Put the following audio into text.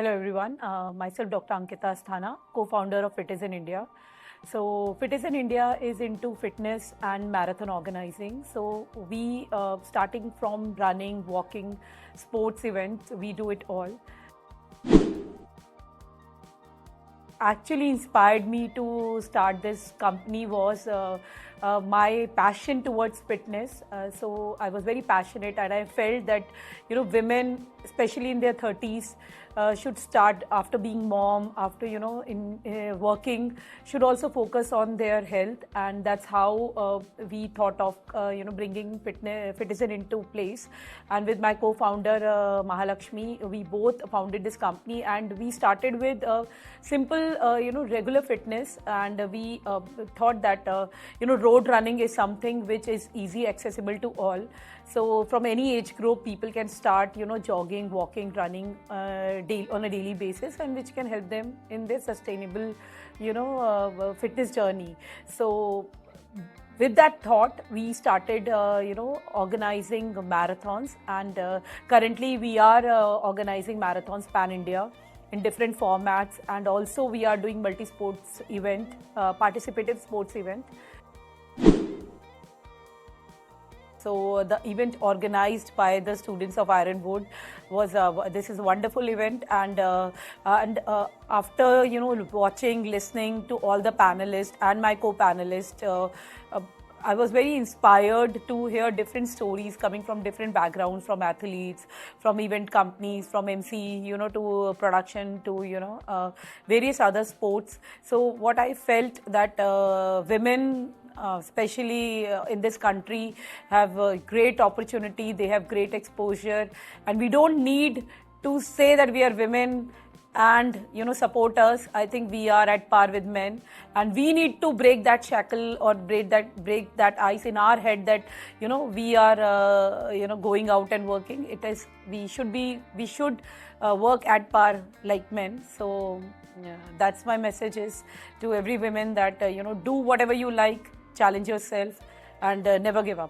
Hello everyone, myself Dr. Ankita Asthana, co-founder of Fitizen India. So Fitizen India is into fitness and marathon organizing. So we starting from running, walking, sports events, we do it all. Actually inspired me to start this company was my passion towards fitness. So I was very passionate and I felt that women, especially in their 30s, should start after being mom, after in working, should also focus on their health, and that's how we thought of bringing Fitizen into place. And with my co-founder Mahalakshmi, we both founded this company, and we started with simple regular fitness, and we thought that road running is something which is easy accessible to all. So from any age group, people can start jogging, walking, running on a daily basis, and which can help them in their sustainable fitness journey. So with that thought, we started organizing marathons, and currently we are organizing marathons pan-India in different formats, and also we are doing multi-sports event, participative sports event. So the event organized by the students of Ironwood was this is a wonderful event, and after watching, listening to all the panelists and my co-panelist, I was very inspired to hear different stories coming from different backgrounds, from athletes, from event companies, from MC, to production, to various other sports. So what I felt that women, especially in this country, have a great opportunity, they have great exposure, and we don't need to say that we are women and support us. I think we are at par with men, and we need to break that shackle or break that ice in our head that we are going out and working. We should work at par like men. So yeah, that's my message is to every woman that do whatever you like, challenge yourself, and never give up.